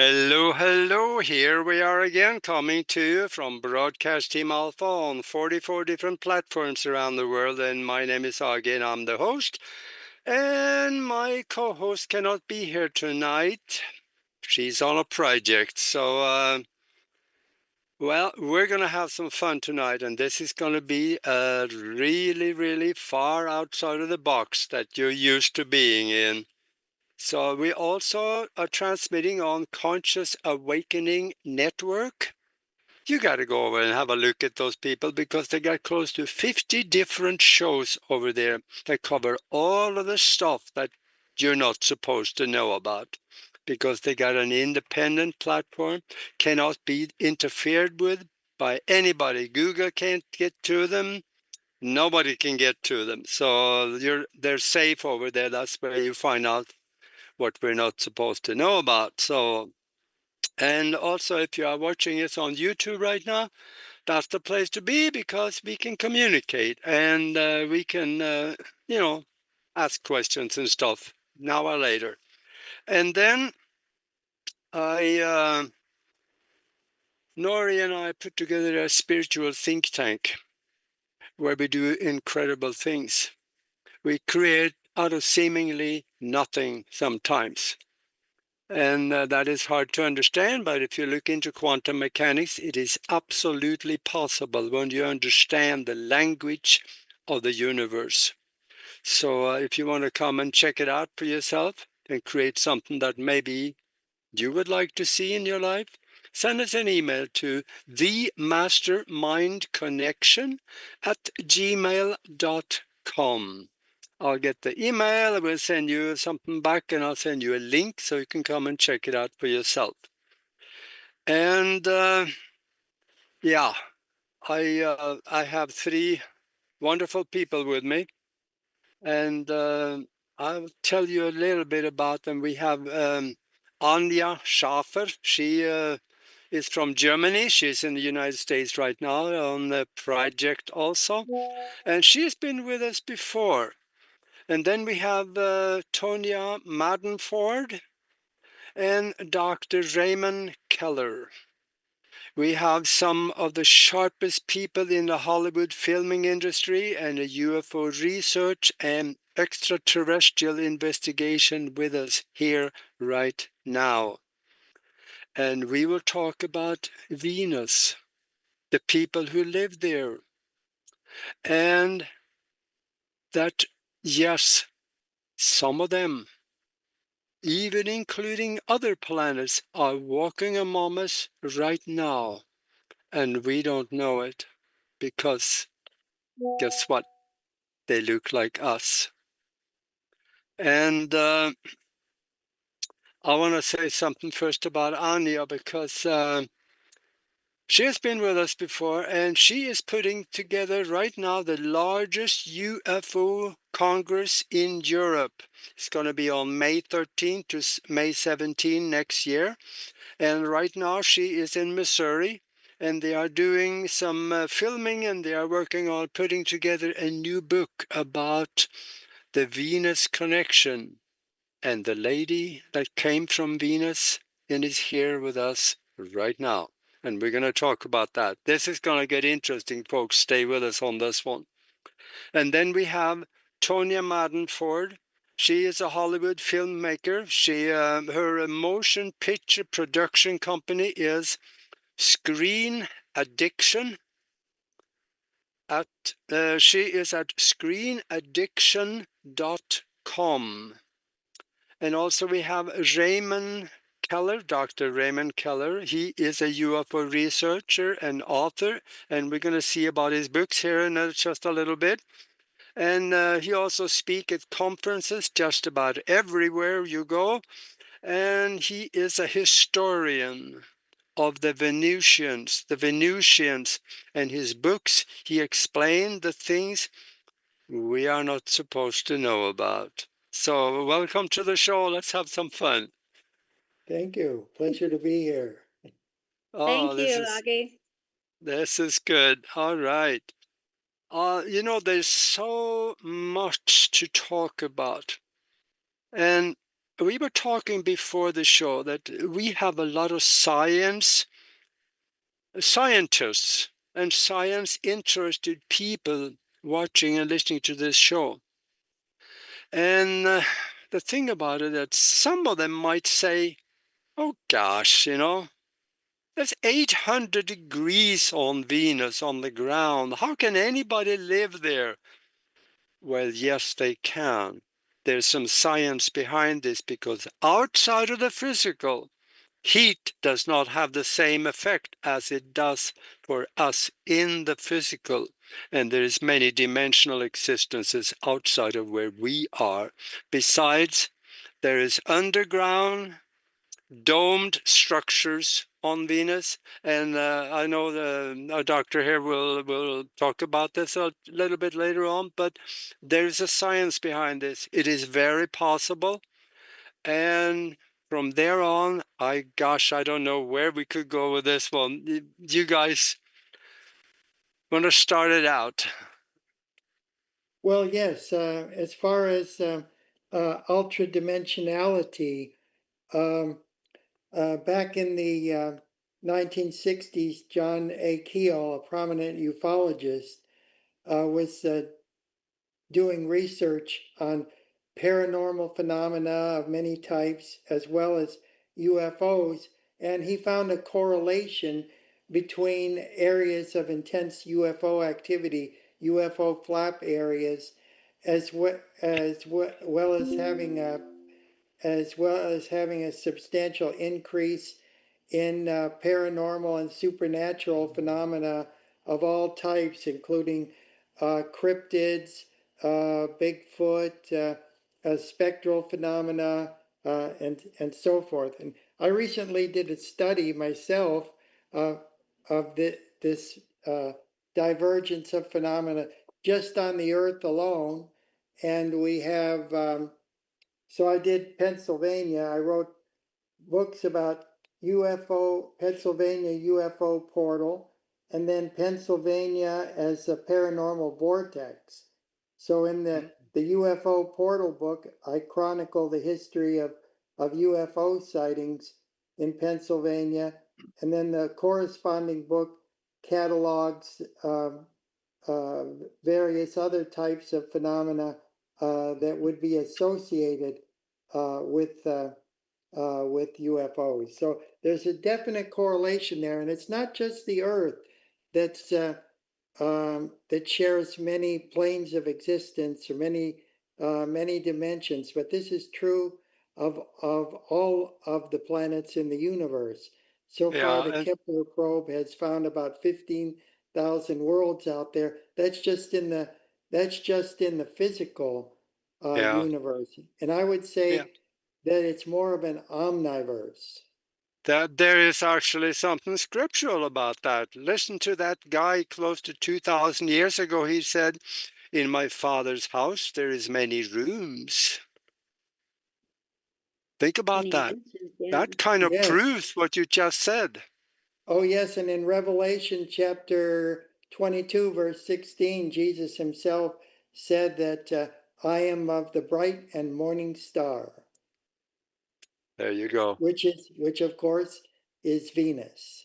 Hello, hello. Here we are again, coming to you from Broadcast Team Alpha on 44 different platforms around the world. And my name is Anja, and I'm the host. And my co-host cannot be here tonight. She's on a project. So, well, we're going to have some fun tonight. And this is going to be really, really far outside of the box that you're used to being in. So we also are transmitting on Conscious Awakening Network. You got to go over and have a look at those people because they got close to 50 different shows over there that cover all of the stuff that you're not supposed to know about, because they got an independent platform, cannot be interfered with by anybody. Google can't get to them. Nobody can get to them. So they're safe over there. That's where you find out what we're not supposed to know about. So, and also if you are watching us on YouTube right now, that's the place to be, because we can communicate and we can, ask questions and stuff now or later. And then Nori and I put together a spiritual think tank where we do incredible things. We create out of seemingly nothing sometimes. And that is hard to understand, but if you look into quantum mechanics, it is absolutely possible when you understand the language of the universe. So if you want to come and check it out for yourself and create something that maybe you would like to see in your life, send us an email to themastermindconnection@gmail.com. I'll get the email, I will send you something back, and I'll send you a link so you can come and check it out for yourself. And yeah, I have three wonderful people with me, and I'll tell you a little bit about them. We have Anja Schäfer. She is from Germany. She's in the United States right now on the project also, and she's been with us before. And then we have Tonia Madenford and Dr. Raymond Keller. We have some of the sharpest people in the Hollywood filming industry and the UFO research and extraterrestrial investigation with us here right now. And we will talk about Venus, the people who live there, and that, yes, some of them, even including other planets, are walking among us right now, and we don't know it, because guess what? They look like us. And I want to say something first about Anja, because she has been with us before, and she is putting together right now the largest UFO Congress in Europe. It's going to be on May 13 to May 17 next year. And right now she is in Missouri, and they are doing some filming, and they are working on putting together a new book about the Venus connection. And the lady that came from Venus and is here with us right now. And we're going to talk about that. This is going to get interesting, folks. Stay with us on this one. And then we have Tonia Madenford. She is a Hollywood filmmaker. Her motion picture production company is Screen Addiction. She is at screenaddiction.com. And also we have Raymond Keller, Dr. Raymond Keller. He is a UFO researcher and author, and we're going to see about his books here in just a little bit. And he also speaks at conferences just about everywhere you go. And he is a historian of the Venusians, and his books, he explained the things we are not supposed to know about. So welcome to the show. Let's have some fun. Thank you. Pleasure to be here. Thank you, Agi. This is good. All right. There's so much to talk about. And we were talking before the show that we have a lot of scientists and science-interested people watching and listening to this show. And the thing about it, that some of them might say, oh gosh, there's 800 degrees on Venus on the ground. How can anybody live there? Well, yes, they can. There's some science behind this, because outside of the physical, heat does not have the same effect as it does for us in the physical. And there is many dimensional existences outside of where we are. Besides, there is underground domed structures on Venus, and I know our doctor here will talk about this a little bit later on, but there's a science behind this. It is very possible, and from there on, I don't know where we could go with this one. You guys want to start it out? Well, yes. As far as ultra dimensionality, back in the 1960s, John A. Keel, a prominent ufologist, was doing research on paranormal phenomena of many types, as well as UFOs, and he found a correlation between areas of intense UFO activity, UFO flap areas, well as having a substantial increase in paranormal and supernatural phenomena of all types, including cryptids, Bigfoot, spectral phenomena, and so forth. And I recently did a study myself of this divergence of phenomena just on the Earth alone. And we have, so I did Pennsylvania. I wrote books about Pennsylvania UFO portal, and then Pennsylvania as a paranormal vortex. So in the UFO portal book, I chronicle the history of UFO sightings in Pennsylvania, and then the corresponding book catalogs various other types of phenomena that would be associated with UFOs. So there's a definite correlation there, and it's not just the Earth that's that shares many planes of existence or many dimensions, but this is true of all of the planets in the universe. So far, the Kepler probe has found about 15,000 worlds out there. That's just in the physical universe, and I would say that it's more of an omniverse. That there is actually something scriptural about that. Listen to that guy close to 2,000 years ago. He said, in my Father's house, there is many rooms. Think about that. That kind of proves what you just said. Oh, yes. And in Revelation chapter 22, verse 16, Jesus himself said that I am of the bright and morning star. There you go. Which of course is Venus.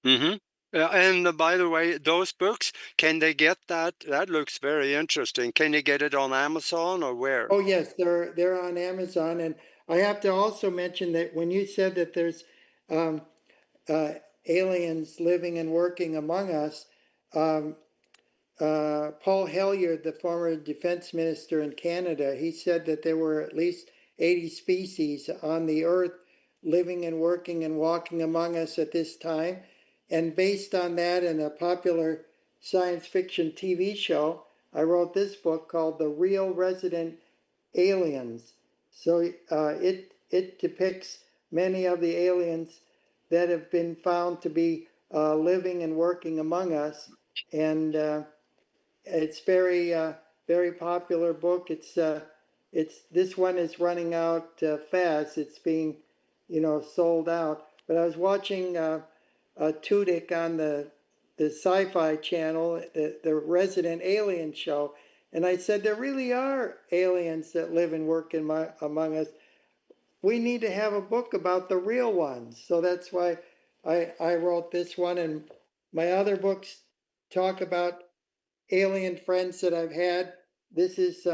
Mm-hmm. And by the way, those books, can they get that? That looks very interesting. Can you get it on Amazon or where? Oh, yes, they're on Amazon. And I have to also mention that when you said that there's aliens living and working among us, Paul Hellyer, the former defense minister in Canada, he said that there were at least 80 species on the earth living and working and walking among us at this time. And based on that and a popular science fiction TV show, I wrote this book called The Real Resident Aliens. So it depicts many of the aliens that have been found to be living and working among us. And it's very popular book. It's this one is running out fast. It's being, sold out. But I was watching Tudyk on the Sci-Fi Channel, the Resident Alien show, and I said there really are aliens that live and work among us. we need to have a book about the real ones. So that's why I wrote this one, and my other books talk about alien friends that I've had. This is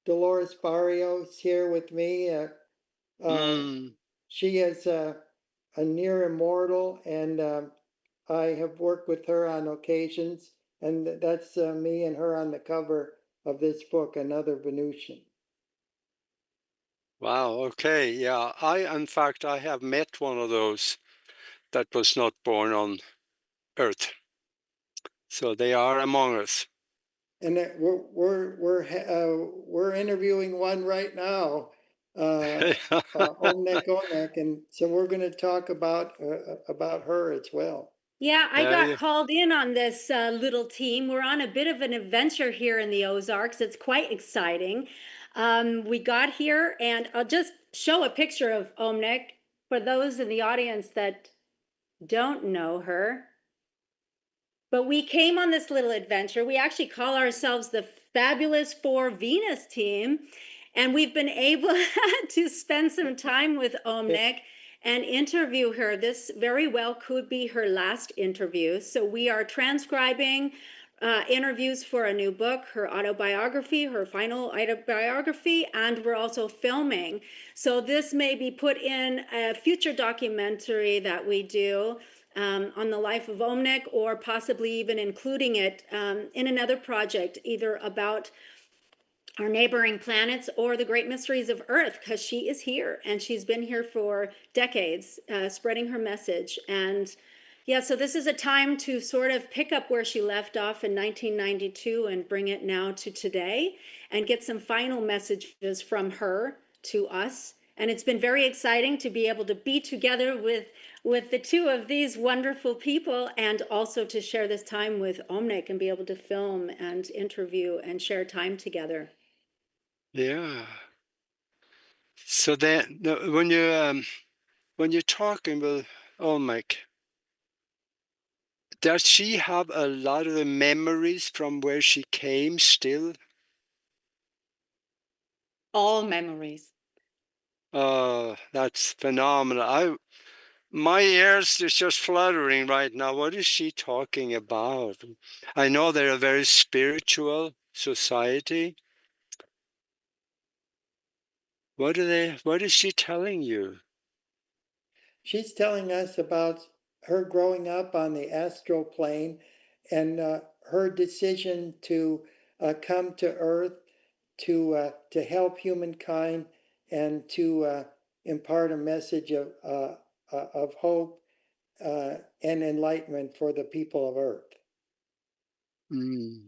Dolores Barrios here with me. She is a near immortal, and I have worked with her on occasions, and that's me and her on the cover of this book, Another Venusian. Wow, okay, yeah. In fact, I have met one of those that was not born on Earth. So they are among us. And we're interviewing one right now, Onek, and so we're going to talk about her as well. Yeah, I got called in on this little team. We're on a bit of an adventure here in the Ozarks. It's quite exciting. We got here, and I'll just show a picture of Omnek for those in the audience that don't know her. But we came on this little adventure. We actually call ourselves the Fabulous Four Venus team. And we've been able to spend some time with Omnek and interview her. This very well could be her last interview. So we are transcribing interviews for a new book, her autobiography, her final autobiography, and we're also filming. So this may be put in a future documentary that we do on the life of Omnek, or possibly even including it in another project, either about our neighboring planets or the great mysteries of Earth, because she is here and she's been here for decades, spreading her message. And yeah, so this is a time to sort of pick up where she left off in 1992 and bring it now to today and get some final messages from her to us. And it's been very exciting to be able to be together with the two of these wonderful people, and also to share this time with Omnek and be able to film and interview and share time together. Yeah. So then, when you're talking with Olmec, does she have a lot of the memories from where she came still? All memories. Oh, that's phenomenal. My ears is just fluttering right now. What is she talking about? I know they're a very spiritual society. What is she telling you? She's telling us about her growing up on the astral plane and her decision to come to Earth to help humankind and to impart a message of hope and enlightenment for the people of Earth. Mm.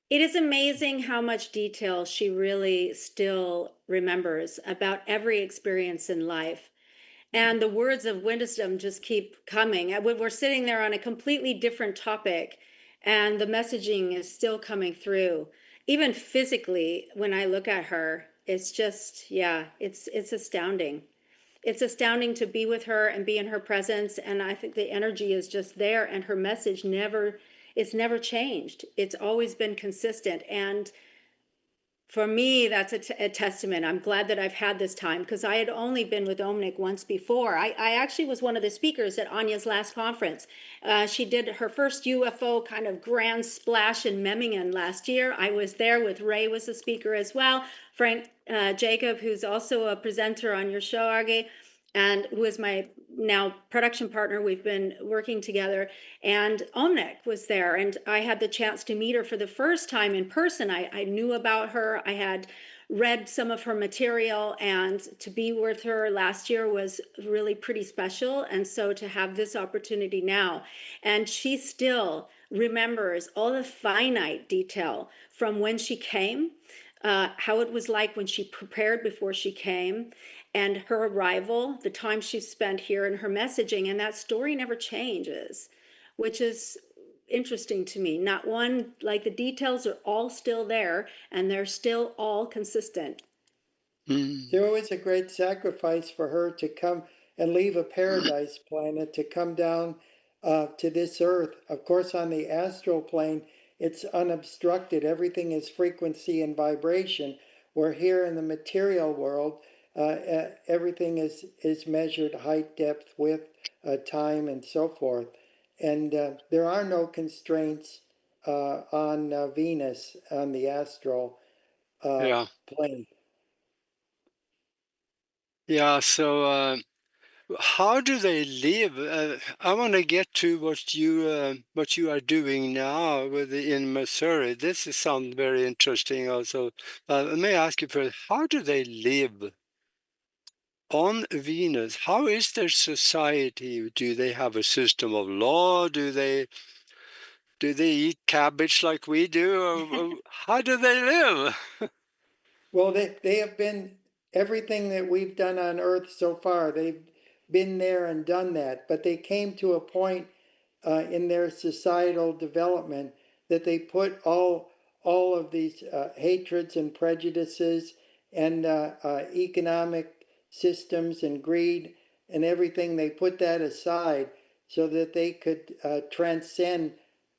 It is amazing how much detail she really still remembers about every experience in life. And the words of wisdom just keep coming. We're sitting there on a completely different topic, and the messaging is still coming through. Even physically, when I look at her, it's just, yeah, it's astounding. It's astounding to be with her and be in her presence. And I think the energy is just there, and her message it's never changed. It's always been consistent. And for me, that's a testament. I'm glad that I've had this time, because I had only been with Omnik once before. I actually was one of the speakers at Anja's last conference. She did her first UFO kind of grand splash in Memmingen last year. I was there with Ray, was a speaker as well. Frank Jacob, who's also a presenter on your show, Arge, and who is my now production partner. We've been working together, and Omnek was there, and I had the chance to meet her for the first time in person. I knew about her. I had read some of her material, and to be with her last year was really pretty special. And so to have this opportunity now, and she still remembers all the finite detail from when she came, how it was like when she prepared before she came, and her arrival, the time she spent here, and her messaging. And that story never changes, which is interesting to me. Not one, like, the details are all still there, and they're still all consistent. There was a great sacrifice for her to come and leave a paradise planet to come down to this Earth. Of course, on the astral plane, it's unobstructed. Everything is frequency and vibration. We're here in the material world, everything is measured height, depth, width, time, and so forth. And there are no constraints on Venus, on the astral Yeah. plane. Yeah. So, how do they live? I want to get to what you are doing now in Missouri. This is sound very interesting. Also, let me ask you first: how do they live on Venus? How is their society? Do they have a system of law? Do they eat cabbage like we do? Or how do they live? Well, they have been everything that we've done on Earth so far. They've been there and done that, but they came to a point in their societal development that they put all of these hatreds and prejudices and economic systems and greed and everything. They put that aside so that they could transcend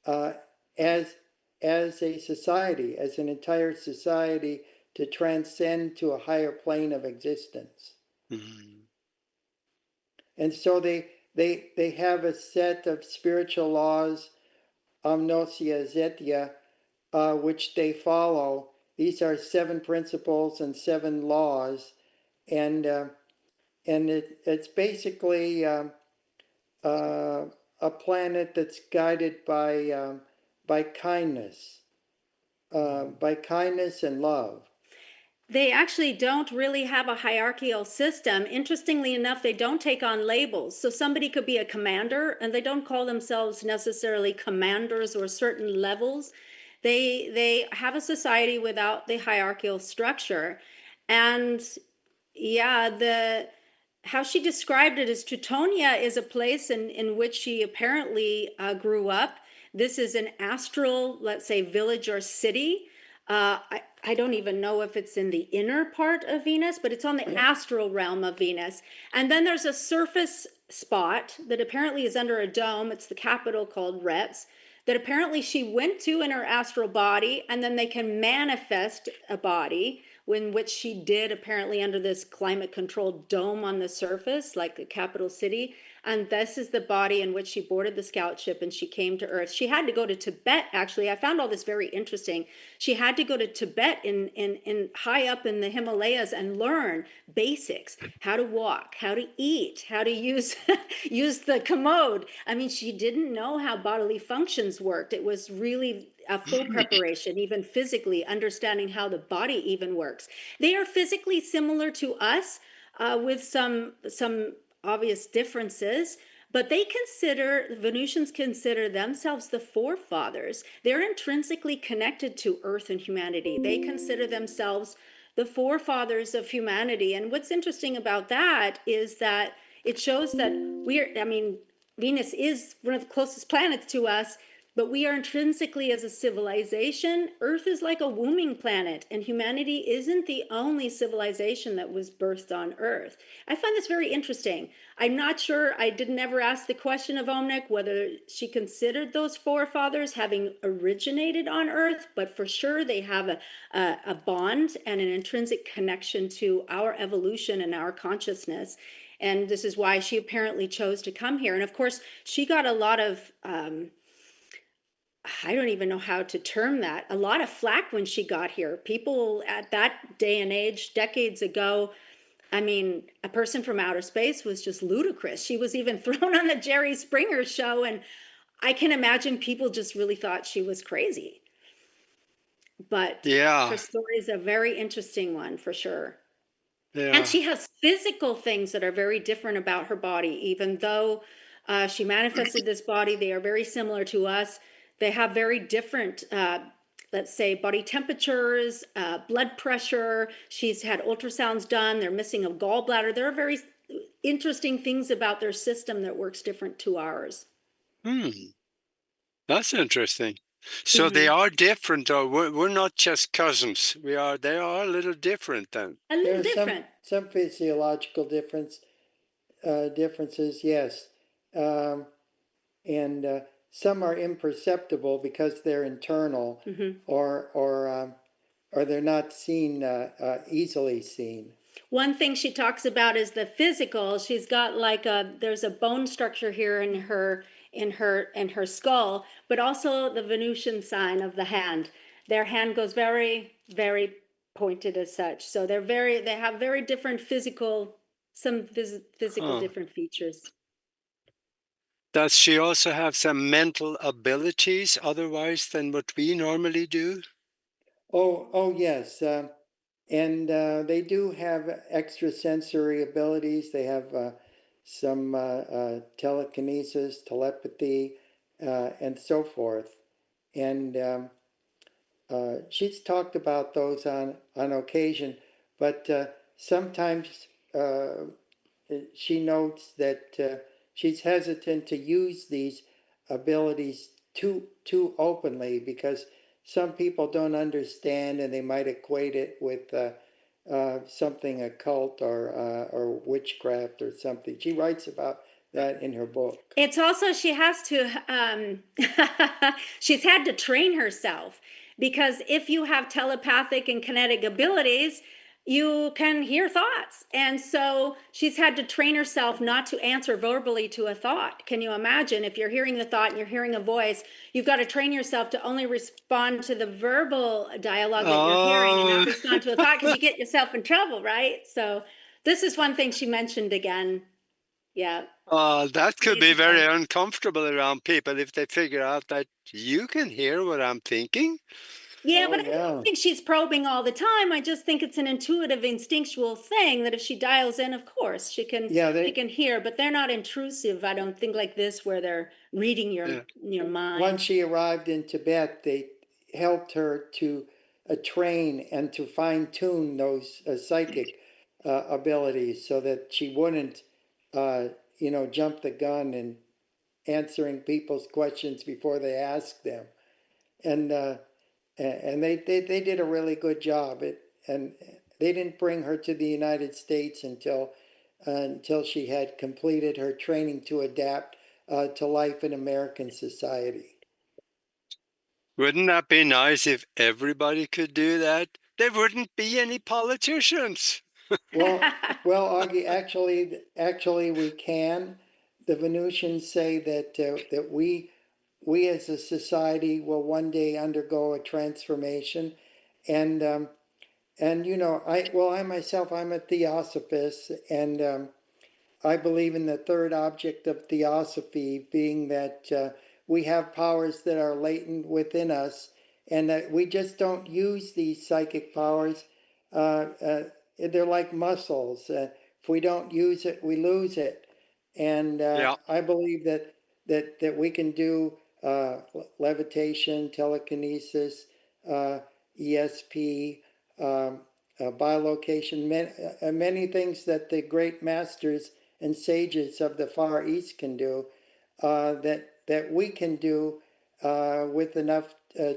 uh, as as a society, as an entire society, to transcend to a higher plane of existence. Mm. And so they have a set of spiritual laws, amnosia zetia, which they follow. These are 7 principles and 7 laws, and it's basically a planet that's guided by kindness, by kindness and love. They actually don't really have a hierarchical system. Interestingly enough, they don't take on labels. So somebody could be a commander and they don't call themselves necessarily commanders or certain levels. They have a society without the hierarchical structure. And yeah, the how she described it is Teutonia is a place in which she apparently grew up. This is an astral, let's say, village or city. I don't even know if it's in the inner part of Venus, but it's on the astral realm of Venus. And then there's a surface spot that apparently is under a dome. It's the capital called Retz, that apparently she went to in her astral body, and then they can manifest a body in which she did apparently under this climate controlled dome on the surface, like the capital city. And this is the body in which she boarded the scout ship and she came to Earth. She had to go to Tibet, actually. I found all this very interesting. She had to go to Tibet in high up in the Himalayas and learn basics, how to walk, how to eat, how to use use the commode. I mean, she didn't know how bodily functions worked. It was really a full preparation, even physically, understanding how the body even works. They are physically similar to us, with some obvious differences, but Venusians consider themselves the forefathers. They're intrinsically connected to Earth and humanity. They consider themselves the forefathers of humanity. And what's interesting about that is that it shows that Venus is one of the closest planets to us, but we are intrinsically, as a civilization, Earth is like a wombing planet, and humanity isn't the only civilization that was birthed on Earth. I find this very interesting. I'm not sure, I didn't ever ask the question of Omnic whether she considered those forefathers having originated on Earth, but for sure they have a bond and an intrinsic connection to our evolution and our consciousness. And this is why she apparently chose to come here. And of course, she got a lot of I don't even know how to term that, a lot of flack when she got here. People at that day and age, decades ago, I mean, a person from outer space was just ludicrous. She was even thrown on the Jerry Springer show, and I can imagine people just really thought she was crazy. But her Yeah, story is a very interesting one for sure. And yeah. she has physical things that are very different about her body, even though she manifested this body. They are very similar to us. They have very different, let's say, body temperatures, blood pressure. She's had ultrasounds done. They're missing a gallbladder. There are very interesting things about their system that works different to ours. Hmm. That's interesting. So they Mhm. are different, or we're not just cousins. They are a little different then. A There little are different. some physiological differences, yes, um, and some are imperceptible because they're internal, Mhm. or they're not seen easily seen. One thing she talks about is the physical. She's got like there's a bone structure here in her skull, but also the Venusian sign of the hand. Their hand goes very, very pointed as such. So they have very different physical, physical Huh. different features. Does she also have some mental abilities otherwise than what we normally do? Oh yes. And they do have extrasensory abilities. They have some telekinesis, telepathy, and so forth. And she's talked about those on occasion, but sometimes she notes that she's hesitant to use these abilities too openly because some people don't understand and they might equate it with something occult or witchcraft or something. She writes about that in her book. It's also she has to she's had to train herself, because if you have telepathic and kinetic abilities, you can hear thoughts. And so she's had to train herself not to answer verbally to a thought. Can you imagine if you're hearing the thought and you're hearing a voice, you've got to train yourself to only respond to the verbal dialogue that you're hearing and not Oh, respond to a thought, because you get yourself in trouble, right? So this is one thing she mentioned again. Yeah. that could Days be very ago. uncomfortable around people if they figure out that you can hear what I'm thinking. Yeah, Oh but I yeah. don't think she's probing all the time. I just think it's an intuitive, instinctual thing that if she dials in, of course, she can Yeah, she can hear, but they're not intrusive. I don't think like this where they're reading Yeah. your once mind. she arrived in Tibet, they helped her to train and to fine tune those psychic abilities so that she wouldn't, uh, jump the gun and answering people's questions before they asked them. And they did a really good job. And they didn't bring her to the United States until she had completed her training to adapt to life in American society. Wouldn't that be nice if everybody could do that? There wouldn't be any politicians. Well, Augie, actually, we can. The Venusians say that we as a society will one day undergo a transformation, and I myself, I'm a theosophist, and I believe in the third object of theosophy being that we have powers that are latent within us, and that we just don't use these psychic powers. They're like muscles. If we don't use it, we lose it. And Yeah. I believe that we can do levitation, telekinesis, ESP, bilocation, many things that the great masters and sages of the Far East can do, that we can do with enough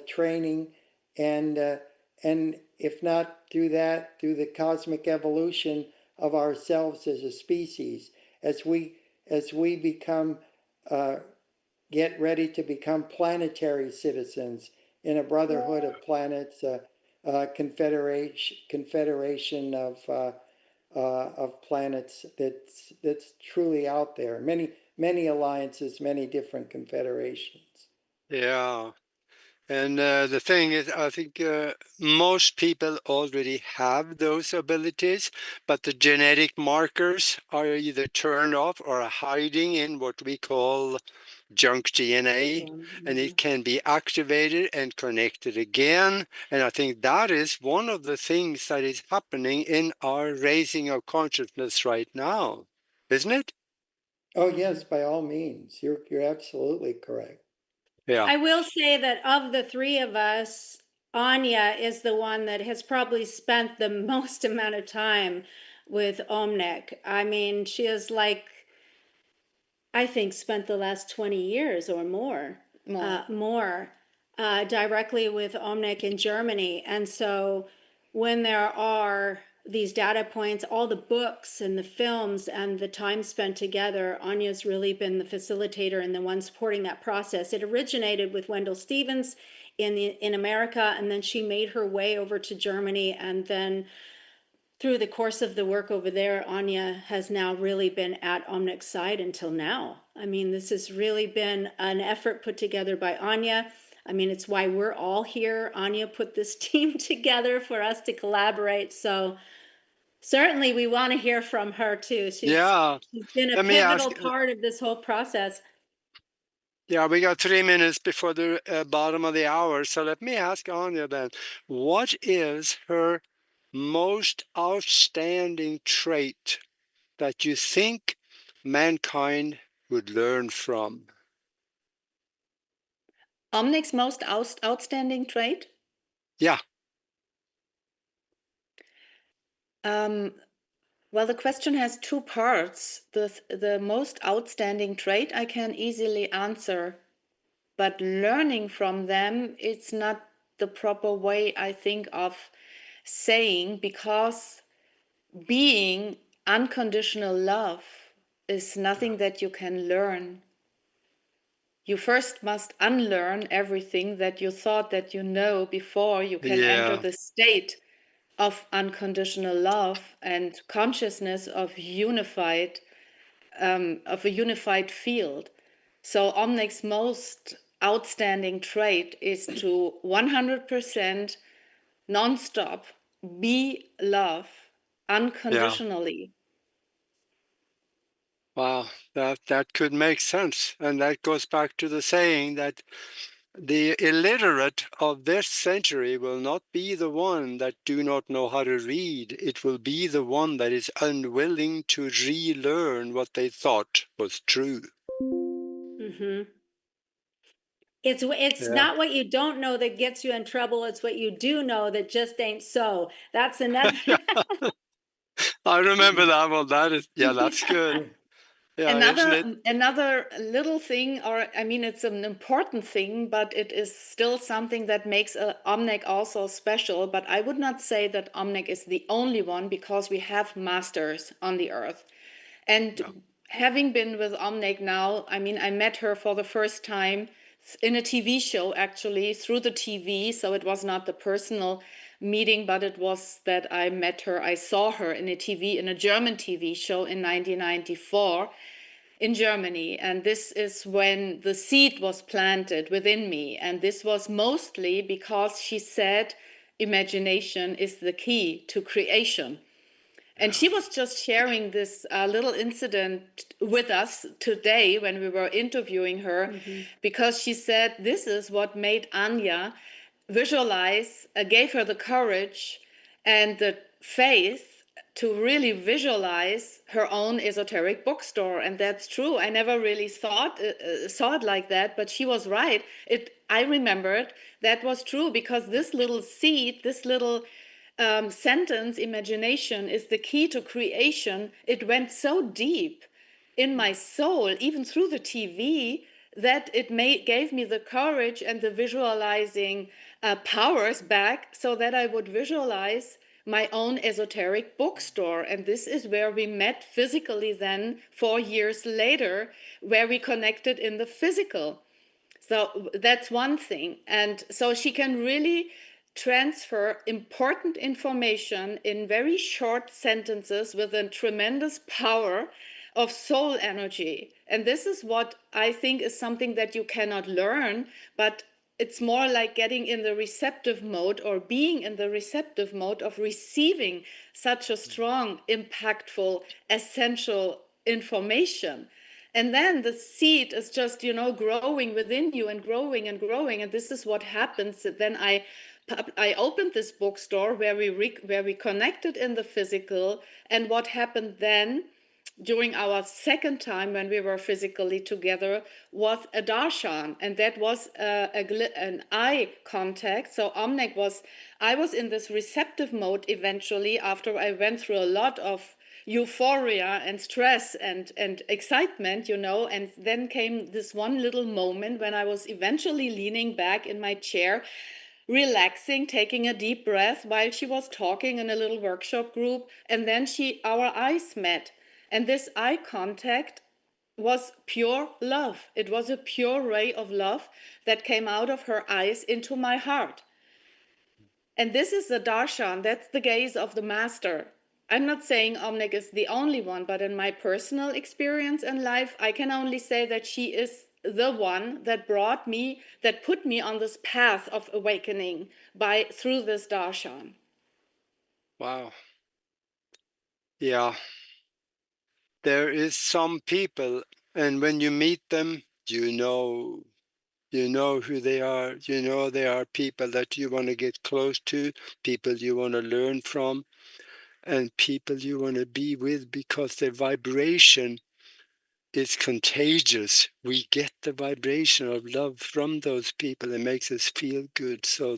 training, and and if not through that, through the cosmic evolution of ourselves as a species, as we become get ready to become planetary citizens in a brotherhood of planets, confederation of planets that's truly out there. Many alliances, many different confederations. Yeah. And the thing is, I think most people already have those abilities, but the genetic markers are either turned off or are hiding in what we call junk DNA, and it can be activated and connected again. And I think that is one of the things that is happening in our raising of consciousness right now, isn't it? Oh yes, by all means, you're absolutely correct. Yeah. I will say that of the three of us, Anja is the one that has probably spent the most amount of time with Omnic. I mean, she is like, I think, spent the last 20 years or more, directly with Omnic in Germany. And so when there are these data points, all the books and the films and the time spent together, Anya's really been the facilitator and the one supporting that process. It originated with Wendell Stevens in America, and then she made her way over to Germany, and then through the course of the work over there, Anja has now really been at Omnic's side until now. I mean, this has really been an effort put together by Anja. I mean, it's why we're all here. Anja put this team together for us to collaborate. So certainly we want to hear from her too. She's been a Let me ask. pivotal part of this whole process. Yeah, we got 3 minutes before the bottom of the hour. So let me ask Anja then, what is her most outstanding trait that you think mankind would learn from? Omnic's most outstanding trait? Yeah. Well, the question has two parts. The most outstanding trait I can easily answer, but learning from them, it's not the proper way, I think, of saying, because being unconditional love is nothing that you can learn. You first must unlearn everything that you thought that you know before you can enter the state of unconditional love and consciousness of a unified field. So Omnic's most outstanding trait is to 100% non-stop be love unconditionally. Wow, that could make sense. And that goes back to the saying that the illiterate of this century will not be the one that do not know how to read. It will be the one that is unwilling to relearn what they thought was true. Mm-hmm. It's not what you don't know that gets you in trouble. It's what you do know that just ain't so. That's another. I remember that one. That is, yeah, that's good. Yeah, isn't it? Another little thing, or I mean, it's an important thing, but it is still something that makes Omnic also special. But I would not say that Omnic is the only one, because we have masters on the earth. And having been with Omnic now, I mean, I met her for the first time in a TV show, actually, through the TV. So it was not the personal meeting, but it was that I met her. I saw her in a German TV show in 1994 in Germany. And this is when the seed was planted within me. And this was mostly because she said imagination is the key to creation. And she was just sharing this little incident with us today when we were interviewing her, because she said this is what made Anja visualize, gave her the courage and the faith to really visualize her own esoteric bookstore. And that's true. I never really saw it like that, but she was right. I remembered that was true, because this little seed, this little sentence, imagination is the key to creation, it went so deep in my soul, even through the TV, that it gave me the courage and the visualizing powers back, so that I would visualize my own esoteric bookstore. And this is where we met physically then 4 years later, where we connected in the physical. So that's one thing. And so she can really transfer important information in very short sentences with a tremendous power of soul energy. And this is what I think is something that you cannot learn, but it's more like getting in the receptive mode, or being in the receptive mode of receiving such a strong, impactful, essential information. And then the seed is just, growing within you and growing and growing. And this is what happens. Then I opened this bookstore where we connected in the physical. And what happened then during our second time when we were physically together was a darshan, and that was an eye contact. So I was in this receptive mode eventually, after I went through a lot of euphoria and stress and excitement, and then came this one little moment when I was eventually leaning back in my chair, relaxing, taking a deep breath while she was talking in a little workshop group, and then our eyes met. And this eye contact was pure love. It was a pure ray of love that came out of her eyes into my heart. And this is the darshan, that's the gaze of the master. I'm not saying Omnek is the only one, but in my personal experience in life, I can only say that she is the one that put me on this path of awakening through this darshan. Wow. Yeah. There is some people, and when you meet them, you know who they are. You know they are people that you want to get close to, people you want to learn from, and people you want to be with because their vibration is contagious. We get the vibration of love from those people. It makes us feel good. So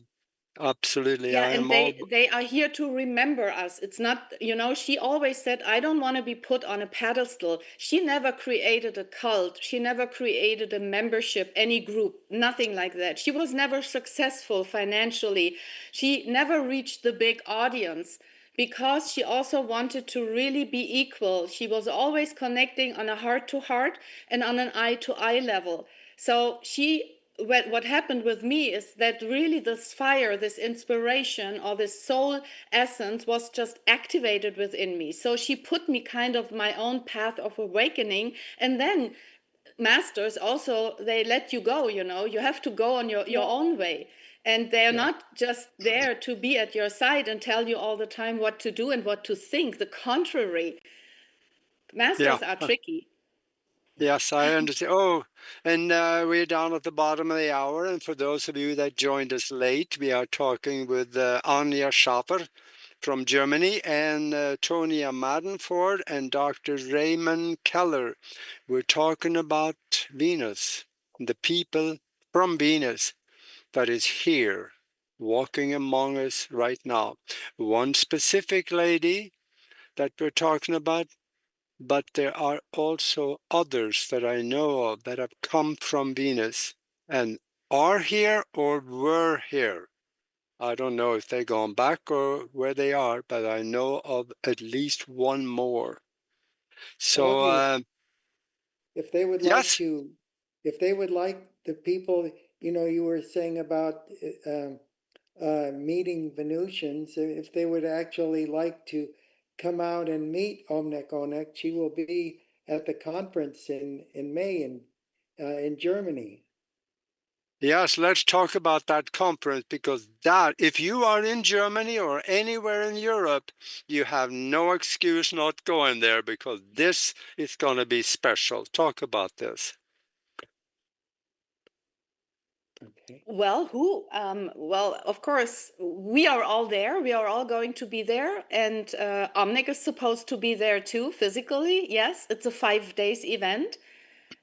absolutely, Yeah, I and am all. they are here to remember us. It's not, she always said, I don't want to be put on a pedestal. She never created a cult. She never created a membership, any group, nothing like that. She was never successful financially. She never reached the big audience because she also wanted to really be equal. She was always connecting on a heart to heart and on an eye to eye level. So what happened with me is that really this fire, this inspiration, or this soul essence was just activated within me. So she put me kind of my own path of awakening. And then masters also, they let you go, you have to go on your own way. And they're not just there to be at your side and tell you all the time what to do and what to think. The contrary, Yeah. masters are tricky. Yes, I understand. Oh, and we're down at the bottom of the hour. And for those of you that joined us late, we are talking with Anja Schäfer from Germany and Tonia Madenford and Dr. Raymond Keller. We're talking about Venus, the people from Venus that is here, walking among us right now. One specific lady that we're talking about, but there are also others that I know of that have come from Venus and are here or were here. I don't know if they've gone back or where they are, but I know of at least one more. So, Augie, if they would like yes, to, if they would like the people, you were saying about meeting Venusians, if they would actually like to come out and meet Omnek Onek, she will be at the conference in May in Germany. yes, let's talk about that conference because that, if you are in Germany or anywhere in Europe, you have no excuse not going there because this is going to be special. Talk about this. Okay. Well, who? Well, of course, we are all there. We are all going to be there. And Omnic is supposed to be there too, physically. Yes, it's a 5 days event.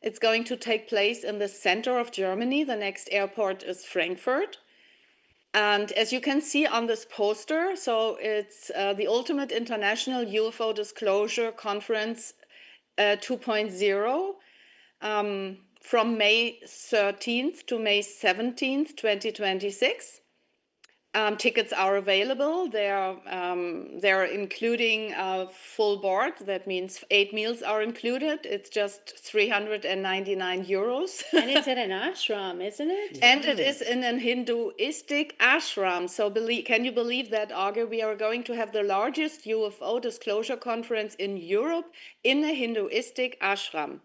It's going to take place in the center of Germany. The next airport is Frankfurt. And as you can see on this poster, so it's the Ultimate International UFO Disclosure Conference 2.0. From May 13th to May 17th, 2026. Tickets are available. They're including a full board. That means 8 meals are included. It's just 399 euros. And it's at an ashram, isn't it? And it is in an Hinduistic ashram. So can you believe that, Auge? We are going to have the largest UFO disclosure conference in Europe in a Hinduistic ashram.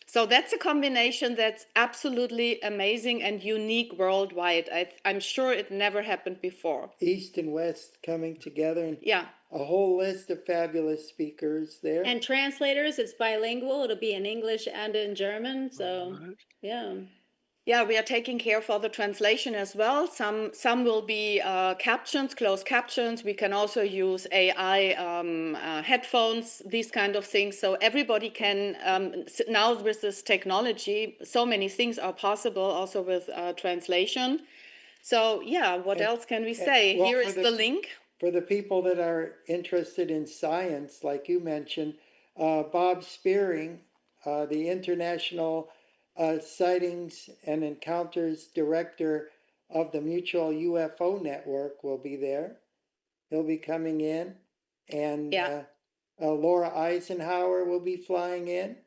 So that's a combination that's absolutely amazing and unique worldwide. I'm sure it never happened before. East and West coming together, and Yeah. a whole list of fabulous speakers there. And translators, it's bilingual. It'll be in English and in German. So, yeah. Yeah, we are taking care for the translation as well. Some will be captions, closed captions. We can also use AI headphones, these kind of things. So everybody can, now with this technology, so many things are possible also with translation. So yeah, what else can we say? well, Here for is the- the link. For the people that are interested in science, like you mentioned, Bob Spearing, the International Sightings and Encounters Director of the Mutual UFO Network, will be there. He'll be coming in. And Yeah. Laura Eisenhower will be flying in.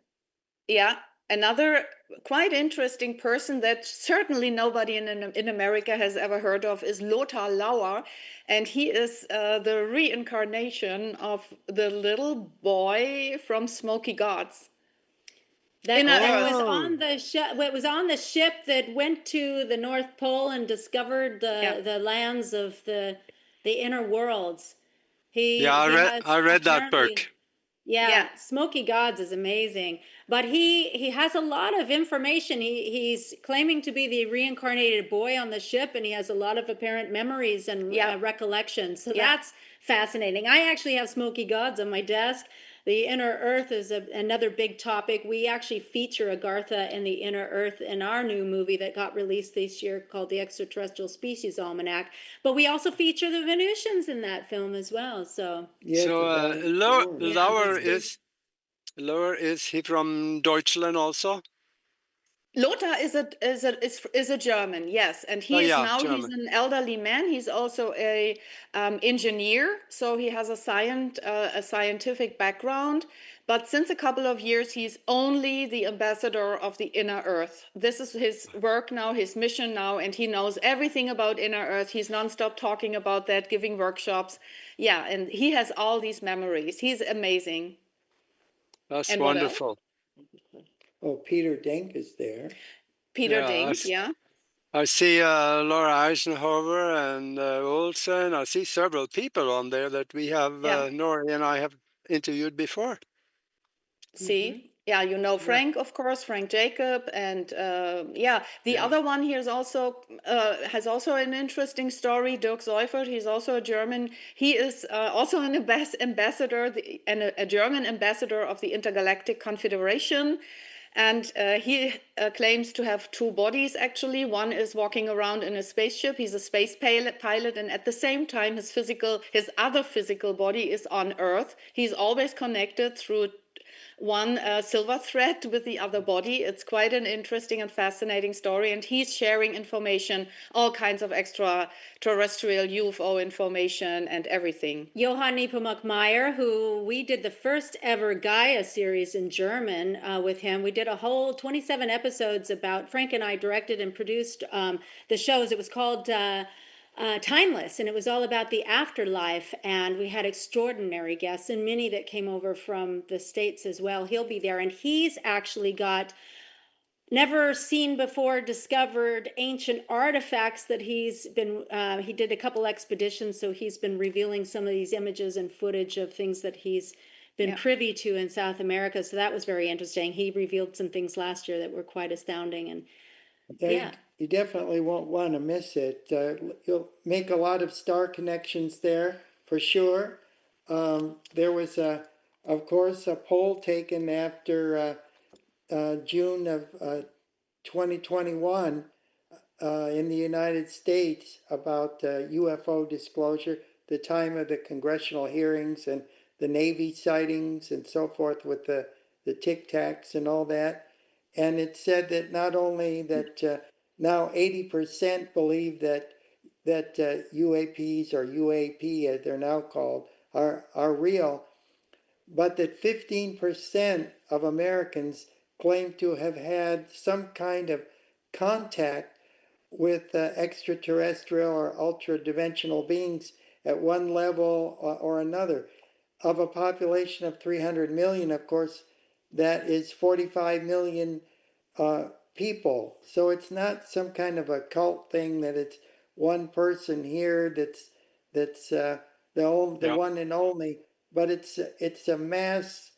Yeah. another quite interesting person that certainly nobody in America has ever heard of is Lothar Lauer, and he is the reincarnation of the little boy from Smoky Gods. That Inner Earth. was on the ship. It was on the ship that went to the North Pole and discovered the lands of the inner worlds. Yeah, I read that book. Yeah, Smoky Gods is amazing, but he has a lot of information. He's claiming to be the reincarnated boy on the ship, and he has a lot of apparent memories and recollections. So that's fascinating. I actually have Smoky Gods on my desk. The Inner Earth is another big topic. We actually feature Agartha in the Inner Earth in our new movie that got released this year called the Extraterrestrial Species Almanac. But we also feature the Venusians in that film as well. So Yes, Lower is he from Deutschland also? Lothar is a German, yes, and he's an elderly man. He's also a engineer, so he has a scientific background. But since a couple of years, he's only the ambassador of the Inner Earth. This is his work now, his mission now, and he knows everything about Inner Earth. He's nonstop talking about that, giving workshops. Yeah, and he has all these memories. He's amazing. That's wonderful. Oh, Peter Denk is there. Peter Denk, yeah. I see Laura Eisenhower and Olsen. I see several people on there that we have, Nori and I have interviewed before. See? Yeah, you know Frank, of course, Frank Jacob, and the other one here is also has also an interesting story. Dirk Seufert, he's also a German. He is also an ambassador, a German ambassador of the Intergalactic Confederation, and he claims to have two bodies. Actually, one is walking around in a spaceship. He's a space pilot, and at the same time, his other physical body is on Earth. He's always connected through one silver thread with the other body. It's quite an interesting and fascinating story, and he's sharing information, all kinds of extraterrestrial UFO information and everything. Johann Nepomuk Meyer, who we did the first ever Gaia series in German with him. We did a whole 27 episodes about, Frank and I directed and produced the shows. It was called Timeless, and it was all about the afterlife, and we had extraordinary guests and many that came over from the States as well. He'll be there, and he's actually got never seen before discovered ancient artifacts that he's been he did a couple expeditions, so he's been revealing some of these images and footage of things that he's been privy to in South America. So that was very interesting. He revealed some things last year that were quite astounding, and you definitely won't want to miss it. You'll make a lot of star connections there for sure. There was, of course, a poll taken after June of 2021 in the United States about UFO disclosure, the time of the congressional hearings and the Navy sightings and so forth with the Tic Tacs and all that. And it said that not only that now 80% believe that UAPs or UAP, as they're now called, are real, but that 15% of Americans claim to have had some kind of contact with extraterrestrial or ultra-dimensional beings at one level or another. Of a population of 300 million, of course, that is 45 million people. So it's not some kind of a cult thing that it's one person here that's the one and only, but it's a mass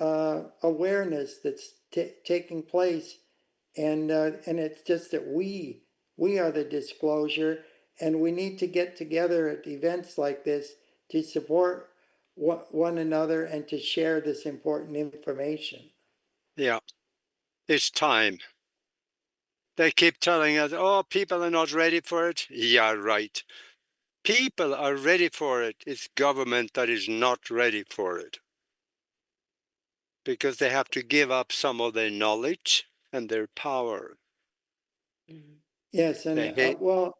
awareness that's taking place, and it's just that we are the disclosure, and we need to get together at events like this to support one another and to share this important information. Yeah, it's time. They keep telling us, oh, people are not ready for it. Yeah, right. People are ready for it. It's government that is not ready for it. Because they have to give up some of their knowledge and their power. Yes, and well,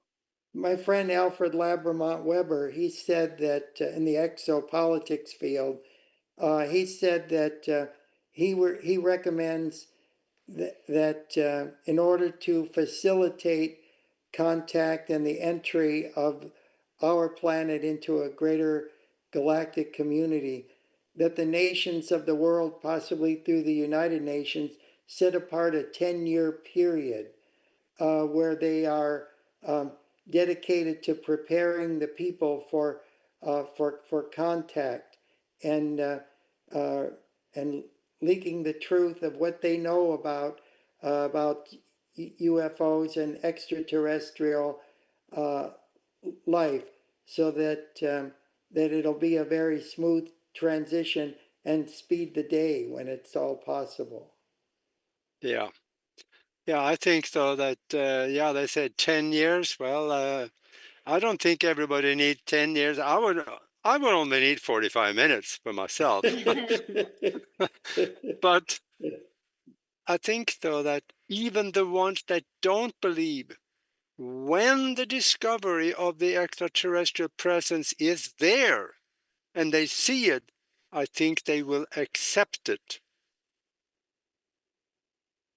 my friend Alfred Labramont Weber, he said that in the exopolitics field, he said that he recommends that in order to facilitate contact and the entry of our planet into a greater galactic community, that the nations of the world, possibly through the United Nations, set apart a 10-year period where they are dedicated to preparing the people for contact and leaking the truth of what they know about UFOs and extraterrestrial life, so that that it'll be a very smooth transition and speed the day when it's all possible. Yeah. Yeah, I think so that, yeah, they said 10 years. Well, I don't think everybody needs 10 years. I would only need 45 minutes for myself. But I think, though, that even the ones that don't believe, when the discovery of the extraterrestrial presence is there and they see it, I think they will accept it.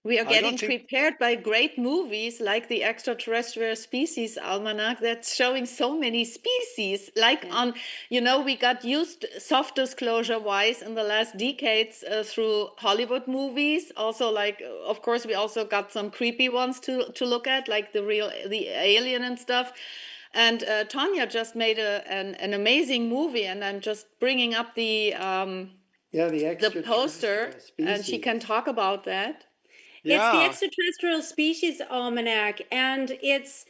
We are I don't getting think, prepared by great movies like the Extraterrestrial Species Almanac that's showing so many species. Like on, we got used soft disclosure wise in the last decades through Hollywood movies. Also, like, of course, we also got some creepy ones to look at, like the alien and stuff. And Tonia just made an amazing movie, and I'm just bringing up the poster, and she can talk about that. It's the yeah, Extraterrestrial Species Almanac, and it's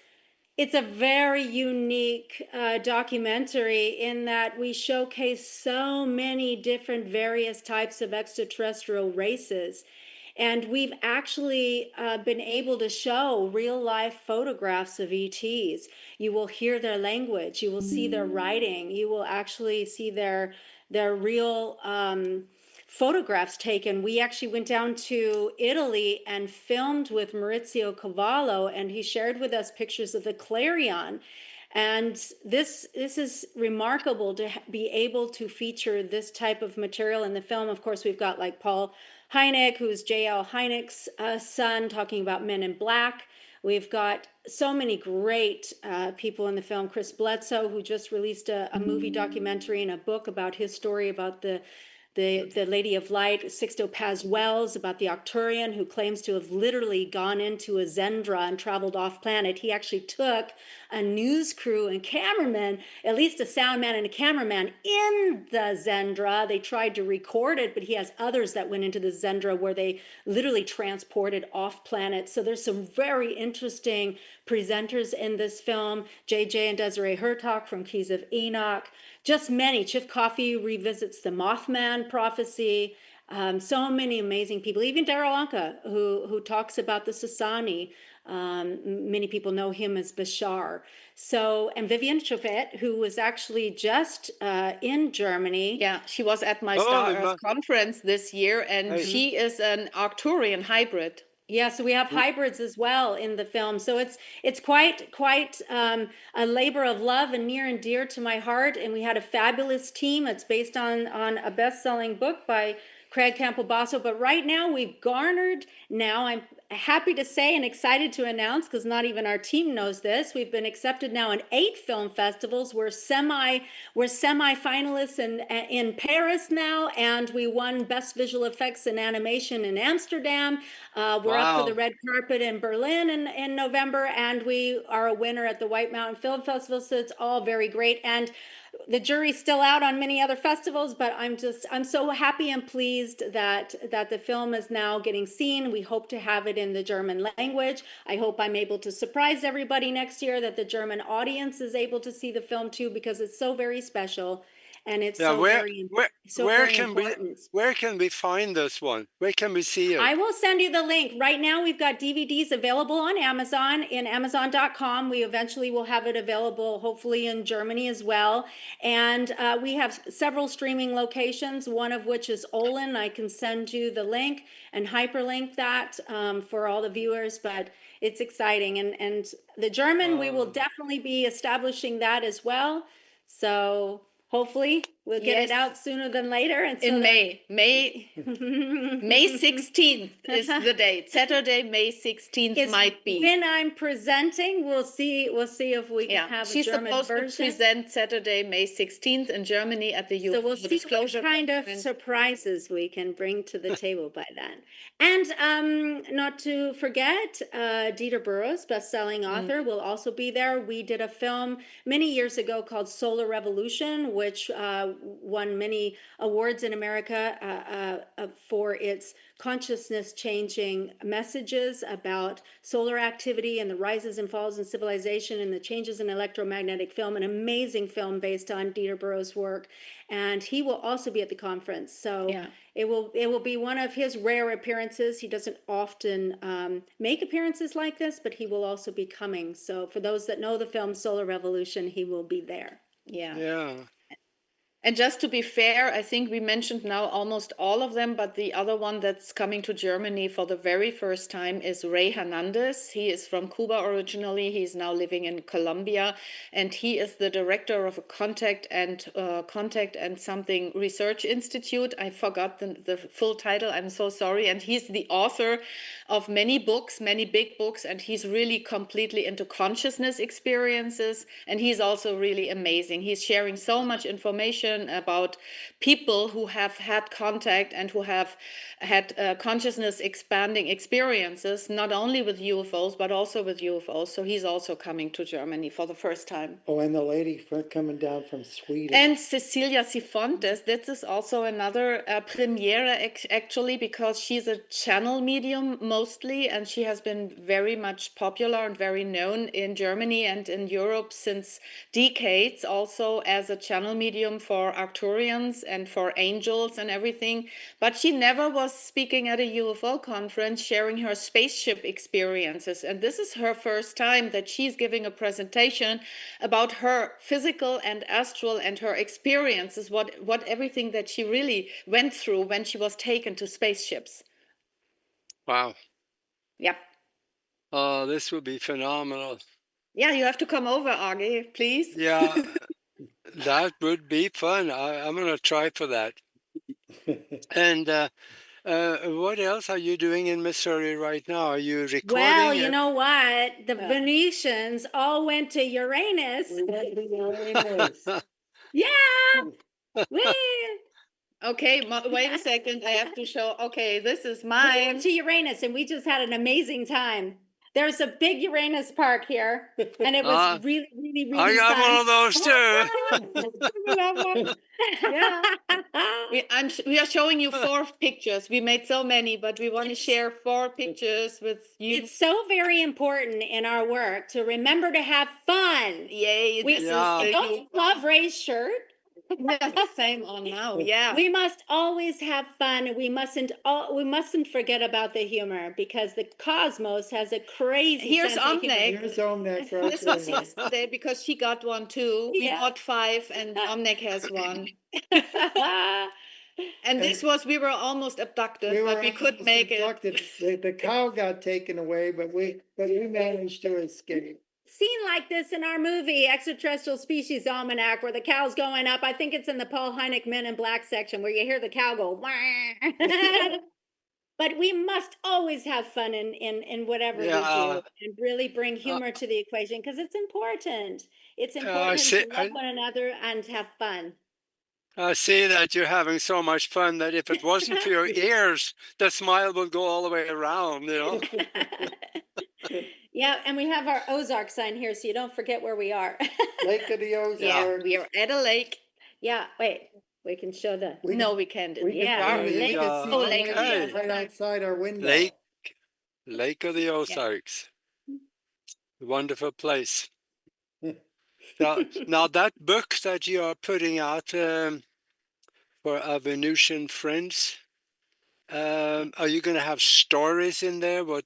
a very unique documentary in that we showcase so many different various types of extraterrestrial races. And we've actually been able to show real life photographs of ETs. You will hear their language, you will see their writing, you will actually see their real photographs taken. We actually went down to Italy and filmed with Maurizio Cavallo, and he shared with us pictures of the Clarion. And this is remarkable to be able to feature this type of material in the film. Of course, we've got like Paul Hynek, who's J.L. Hynek's son, talking about Men in Black. We've got so many great people in the film. Chris Bledsoe, who just released a movie documentary and a book about his story about the Lady of Light. Sixto Paz Wells, about the Arcturian, who claims to have literally gone into a Zendra and traveled off planet. He actually took a news crew and cameraman, at least a sound man and a cameraman, in the Zendra. They tried to record it, but he has others that went into the Zendra where they literally transported off planet. So there's some very interesting presenters in this film. JJ and Desiree Hertog from Keys of Enoch. Just many. Chief Coffee revisits the Mothman prophecy. So many amazing people. Even Daryl Anka, who talks about the Sasani. Many people know him as Bashar. So, and Vivian Chauvet, who was actually just in Germany. Yeah, she was at my oh, Star Earth conference this year, and Hey. she is an Arcturian hybrid. Yeah, so we have hybrids as well in the film. So it's quite a labor of love and near and dear to my heart. And we had a fabulous team. It's based on a best-selling book by Craig Campobasso. But right now we've garnered, now I'm happy to say and excited to announce, because not even our team knows this, we've been accepted now in 8 film festivals. We're semi-finalists in Paris now, and we won Best Visual Effects and Animation in Amsterdam. We're up for the red carpet in Berlin in November, and we are a winner at the White Mountain Film Festival. So it's all very great. And the jury's still out on many other festivals, but I'm so happy and pleased that the film is now getting seen. We hope to have it in the German language. I hope I'm able to surprise everybody next year that the German audience is able to see the film too, because it's so very special. And it's very important. Where can we find this one? Where can we see it? I will send you the link. Right now, we've got DVDs available on Amazon, in Amazon.com. We eventually will have it available, hopefully in Germany as well. And we have several streaming locations, one of which is Olin. I can send you the link and hyperlink that for all the viewers, but it's exciting. And the German, we will definitely be establishing that as well. So hopefully We'll get it Yes. out sooner than later. And so In that- May 16th is the date. Saturday, May 16th It's might be. when I'm presenting. We'll see if we can have She's a German supposed version. to present Saturday, May 16th in Germany at the So UFO we'll see what Disclosure kind of Conference. surprises we can bring to the table by then. And not to forget, Dieter Burrows, best-selling author, will also be there. We did a film many years ago called Solar Revolution, which won many awards in America for its consciousness-changing messages about solar activity and the rises and falls in civilization and the changes in electromagnetic film. An amazing film based on Dieter Burrows' work, and he will also be at the conference. So it will be one of his rare appearances. He doesn't often make appearances like this, but he will also be coming. So for those that know the film Solar Revolution, he will be there. Yeah. And just to be fair, I think we mentioned now almost all of them, but the other one that's coming to Germany for the very first time is Ray Hernandez. He is from Cuba originally. He's now living in Colombia, and he is the director of a contact and something research institute. I forgot the full title. I'm so sorry. And he's the author of many books, many big books, and he's really completely into consciousness experiences. And he's also really amazing. He's sharing so much information about people who have had contact and who have had consciousness expanding experiences, not only with UFOs, but also with UFOs. So he's also coming to Germany for the first time. Oh, and the lady coming down from Sweden. And Cecilia Sifontes, this is also another premiere actually, because she's a channel medium mostly, and she has been very much popular and very known in Germany and in Europe since decades, also as a channel medium for Arcturians and for angels and everything. But she never was speaking at a UFO conference sharing her spaceship experiences. And this is her first time that she's giving a presentation about her physical and astral and her experiences, what everything that she really went through when she was taken to spaceships. Wow. Yep. Oh, this would be phenomenal. Yeah, you have to come over, Agi, please. Yeah, that would be fun. I'm going to try for that. And what else are you doing in Missouri right now? Are you recording? Well, you know what? The Venusians all went to Uranus. Yeah. Whee! Okay, wait a second. I have to show. Okay, this is We mine. went to Uranus and we just had an amazing time. There's a big Uranus park here, and it was really, really, really I got fun. one of those too. Yeah. We are showing you 4 pictures. We made so many, but we want to share 4 pictures with you. It's so very important in our work to remember to have fun. Yay! Don't you love Ray's shirt? Same on now. Yeah. We must always have fun. We mustn't forget about the humor, because the cosmos has a crazy Here's sense of humor. Here's Omnek right This was there. yesterday because she got one too. We bought 5 and Omnek has one. And this was, we were almost abducted, but we couldn't make it. The cow got taken away, but we managed to escape. Scene like this in our movie, Extraterrestrial Species Almanac, where the cow's going up. I think it's in the Paul Hynek Men in Black section, where you hear the cow go. But we must always have fun in whatever we do, and really bring humor to the equation, because it's important. It's important to love one another and have fun. I see that you're having so much fun that if it wasn't for your ears, the smile would go all the way around, you know. Yeah, and we have our Ozark sign here, so you don't forget where we are. Lake of the Ozarks. Yeah, we are at a lake. Yeah, wait, we can show the. No, we can't. We can see right outside our window. Lake of the Ozarks. Wonderful place. Now that book that you are putting out for our Venusian friends, are you going to have stories in there? What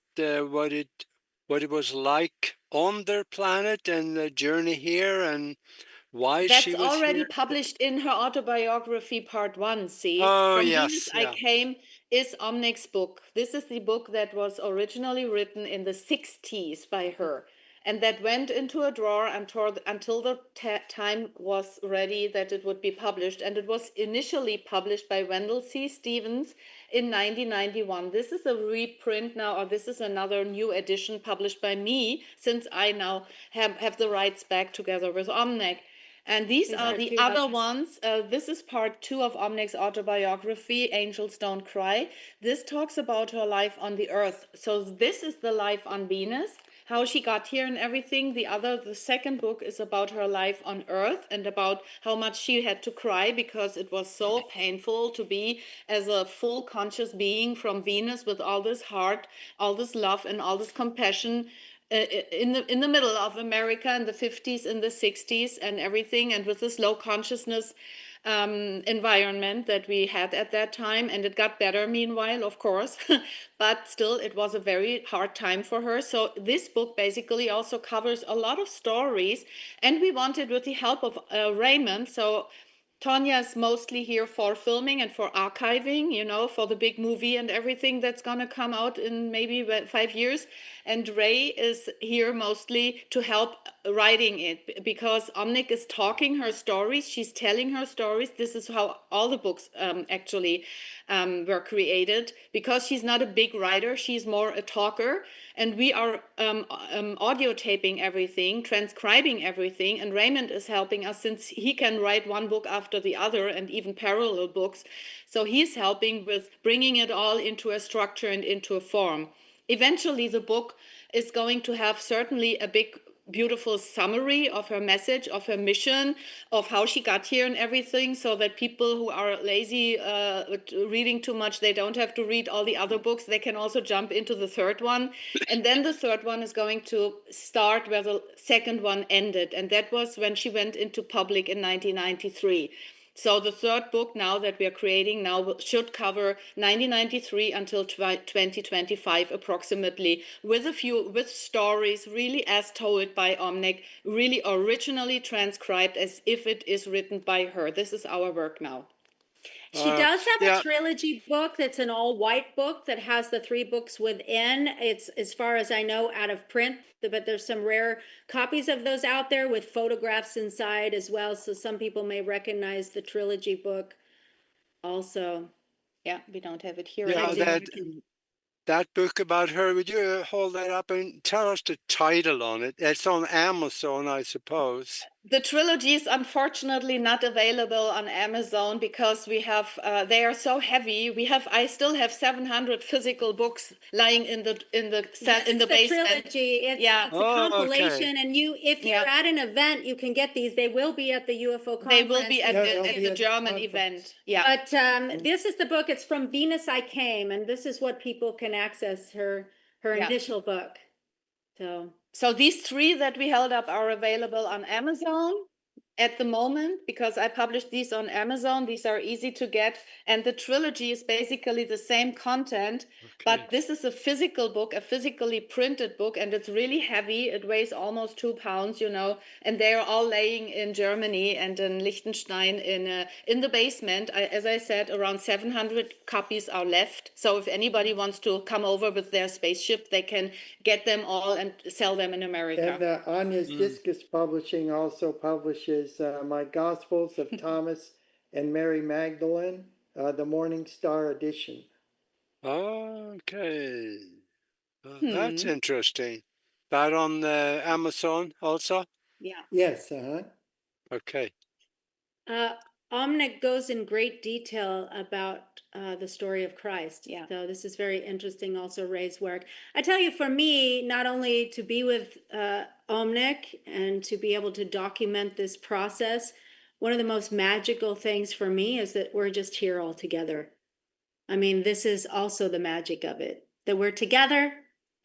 it was like on their planet and the journey here, and why she was That's already here? published in her autobiography, part 1. See, Oh, From yes, Venus I Came is Omnek's book. This is the book that was originally written in the 60s by her. and that went into a drawer until the time was ready that it would be published. And it was initially published by Wendell C. Stevens in 1991. This is a reprint now, or this is another new edition published by me, since I now have the rights back together with Omnek. And these are the other ones. This is part 2 of Omnek's autobiography, Angels Don't Cry. This talks about her life on the Earth. So this is the life on Venus, how she got here and everything. The second book is about her life on Earth and about how much she had to cry because it was so painful to be as a full conscious being from Venus with all this heart, all this love and all this compassion in the middle of America in the 50s, in the 60s and everything, and with this low consciousness environment that we had at that time. And it got better meanwhile, of course, but still it was a very hard time for her. So this book basically also covers a lot of stories, and we wanted, with the help of Raymond, so Tonia is mostly here for filming and for archiving, for the big movie and everything that's going to come out in maybe 5 years. And Ray is here mostly to help writing it, because Omnik is talking her stories. She's telling her stories. This is how all the books actually were created, because she's not a big writer. She's more a talker. And we are audio taping everything, transcribing everything. And Raymond is helping us, since he can write one book after the other and even parallel books. So he's helping with bringing it all into a structure and into a form. Eventually, the book is going to have certainly a big, beautiful summary of her message, of her mission, of how she got here and everything, so that people who are lazy reading too much, they don't have to read all the other books. They can also jump into the third one. And then the third one is going to start where the second one ended. And that was when she went into public in 1993. So the third book now that we are creating now should cover 1993 until 2025 approximately, with stories really as told by Omnek, really originally transcribed as if it is written by her. This is our work now. She does have a trilogy book that's an all-white book that has the 3 books within. It's, as far as I know, out of print, but there's some rare copies of those out there with photographs inside as well. So some people may recognize the trilogy book also. Yeah, we don't have it here. Yeah, that book about her, would you hold that up and tell us the title on it? It's on Amazon, I suppose. The trilogy is unfortunately not available on Amazon because we have they are so heavy. I still have 700 physical books lying in the basement. Trilogy. It's a compilation, and if you're at an event, you can get these. They will be at the UFO conference. They will be at the German event. Yeah. But this is the book. It's From Venus I Came, and this is what people can access her initial book. So these 3 that we held up are available on Amazon at the moment, because I published these on Amazon. These are easy to get. And the trilogy is basically the same content, but this is a physical book, a physically printed book, and it's really heavy. It weighs almost 2 pounds, and they're all laying in Germany and in Liechtenstein in the basement. As I said, around 700 copies are left. So if anybody wants to come over with their spaceship, they can get them all and sell them in America. And Anja's Discus Publishing also publishes My Gospels of Thomas and Mary Magdalene, the Morning Star edition. Okay. That's interesting. That on Amazon also? Yeah. Yes. Okay. Omnek goes in great detail about the story of Christ. Yeah. So this is very interesting, also Ray's work. I tell you, for me, not only to be with Omnek and to be able to document this process, one of the most magical things for me is that we're just here all together. I mean, this is also the magic of it, that we're together,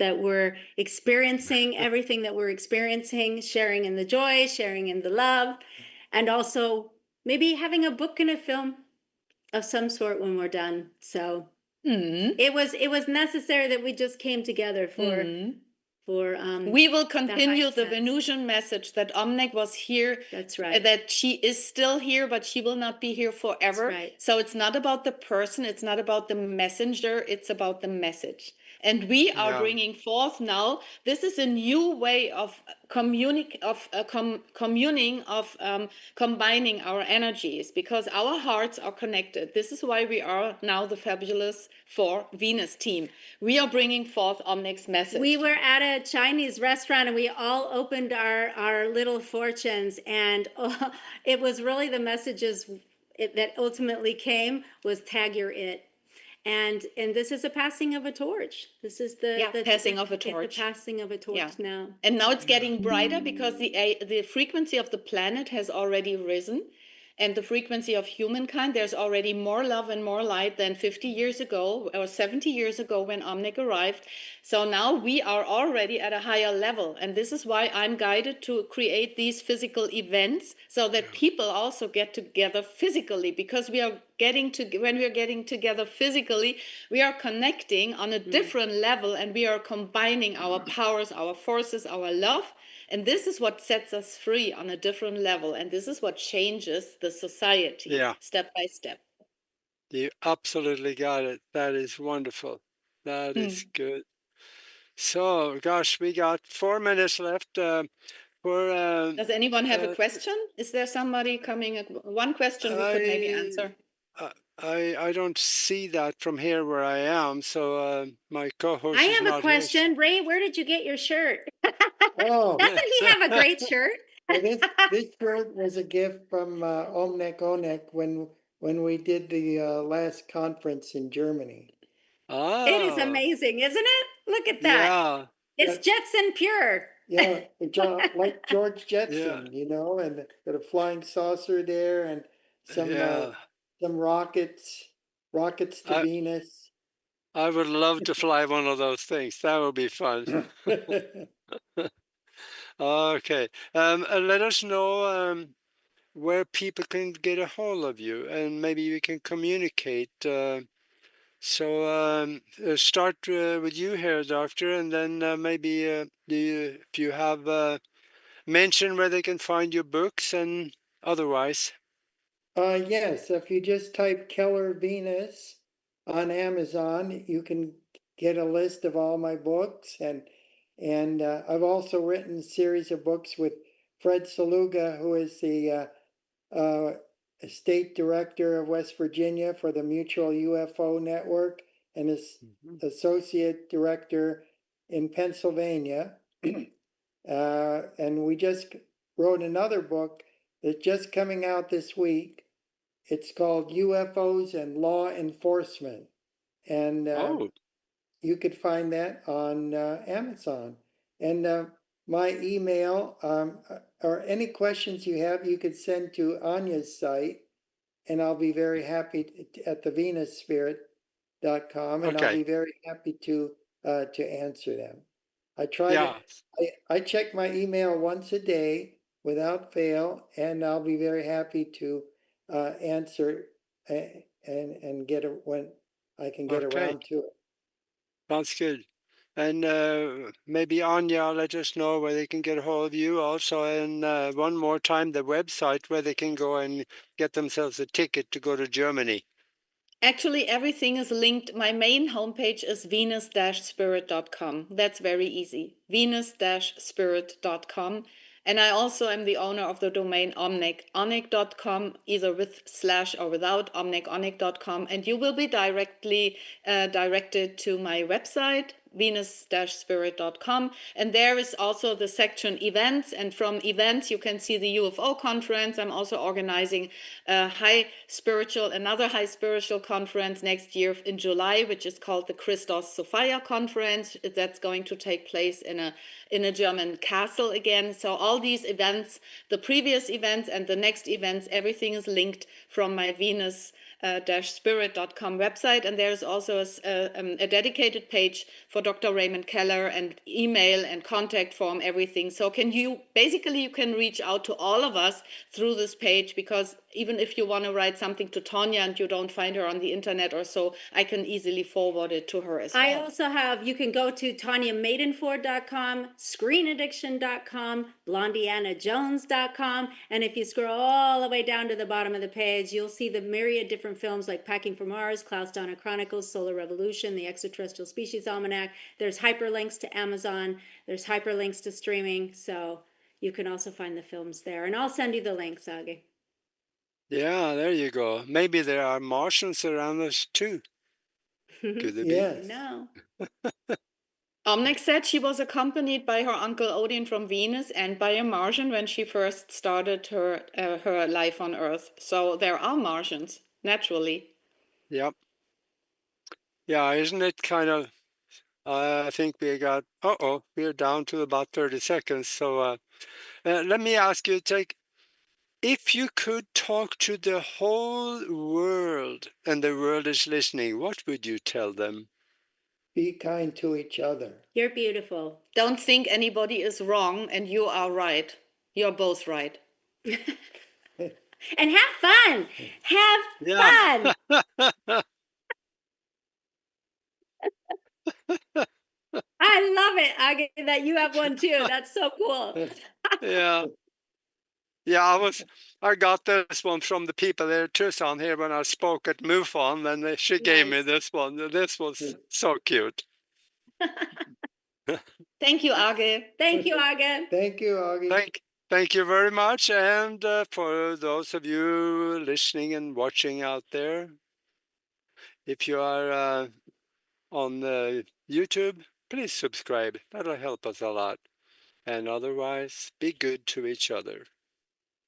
that we're experiencing everything that we're experiencing, sharing in the joy, sharing in the love, and also maybe having a book and a film of some sort when we're done. So it was necessary that we just came together for we will continue the sense. Venusian message that Omnek was here. That's right. That she is still here, but she will not be here forever. That's right. So it's not about the person, it's not about the messenger, it's about the message. And we are Yeah. bringing forth now, this is a new way of communing, combining our energies, because our hearts are connected. This is why we are now the Fabulous 4 Venus team. We are bringing forth Omnek's message. We were at a Chinese restaurant and we all opened our little fortunes, and it was really the messages that ultimately came was tag your it. And this is a passing of a torch. This is the passing of a torch. The passing of a torch now. And now it's getting brighter because the frequency of the planet has already risen, and the frequency of humankind, there's already more love and more light than 50 years ago or 70 years ago when Omnek arrived. So now we are already at a higher level, and this is why I'm guided to create these physical events so that people also get together physically, because we are when we are getting together physically, we are connecting on a different level, and we are combining our powers, our forces, our love. And this is what sets us free on a different level. And this is what changes the society step by step. You absolutely got it. That is wonderful. That is good. So, gosh, we got 4 minutes left. Does anyone have a question? Is there somebody coming? One question we could maybe answer. I don't see that from here where I am, so my co-host I is have not a question. here. Ray, where did you get your shirt? Oh, Doesn't he have a great shirt? well, this shirt was a gift from Omnek Onek when we did the last conference in Germany. It is Oh, amazing, isn't it? Look at that. yeah, It's Jetson pure. Yeah, like George yeah, Jetson, you know, and got a flying saucer there and yeah. some rockets to Venus. I would love to fly one of those things. That would be fun. Okay. Let us know where people can get a hold of you, and maybe we can communicate. Start with you here, Doctor, and then maybe if you have mention where they can find your books and otherwise. Yes, if you just type Keller Venus on Amazon, you can get a list of all my books, and I've also written a series of books with Fred Saluga, who is the state director of West Virginia for the Mutual UFO Network, and is associate director in Pennsylvania. And we just wrote another book that's just coming out this week. It's called UFOs and Law Enforcement. And you could find that on Amazon. And my email, or any questions you have, you could send to Anja's site, and I'll be very happy at thevenusspirit.com, and I'll be very happy to answer them. I check my email once a day without fail, and I'll be very happy to answer and get it when I can get around to it. Sounds good. And maybe Anja, let us know where they can get a hold of you also. And one more time, the website where they can go and get themselves a ticket to go to Germany. Actually, everything is linked. My main homepage is venus-spirit.com. That's very easy. venus-spirit.com. And I also am the owner of the domain omnek.com, either with / or without omnek.com. And you will be directly directed to my website, venus-spirit.com. And there is also the section events. And from events, you can see the UFO conference. I'm also organizing another high spiritual conference next year in July, which is called the Christos Sophia conference. That's going to take place in a German castle again. So all these events, the previous events and the next events, everything is linked from my Venus spirit.com website, and there's also a dedicated page for Dr. Raymond Keller, and email and contact form, everything. So you can reach out to all of us through this page, because even if you want to write something to Tonia and you don't find her on the internet or so, I can easily forward it to her as well. I also have, you can go to ToniaMadenford.com, ScreenAddiction.com, BlondieAnnaJones.com, and if you scroll all the way down to the bottom of the page, you'll see the myriad different films like Packing for Mars, Klaus Donna Chronicles, Solar Revolution, The Extraterrestrial Species Almanac. There's hyperlinks to Amazon. There's hyperlinks to streaming, so you can also find the films there. And I'll send you the links, Agi. Yeah, there you go. Maybe there are Martians around us too. Could it Yes. be? No. Omnic said she was accompanied by her uncle Odin from Venus and by a Martian when she first started her life on Earth. So there are Martians, naturally. Yep. Yeah, isn't it kind of, I think we're down to about 30 seconds. So let me ask you, if you could talk to the whole world and the world is listening, what would you tell them? Be kind to each other. You're beautiful. Don't think anybody is wrong and you are right. You're both right. And have fun. Have fun. I love it, Agi, that you have one too. That's so cool. Yeah. Yeah, I got this one from the people there in Tucson here when I spoke at MUFON, and she gave me this one. This was so cute. Thank you, Age. Thank you, Agi. Thank you, Augie. Thank you very much. And for those of you listening and watching out there, if you are on YouTube, please subscribe. That'll help us a lot. And otherwise, be good to each other.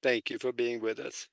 Thank you for being with us.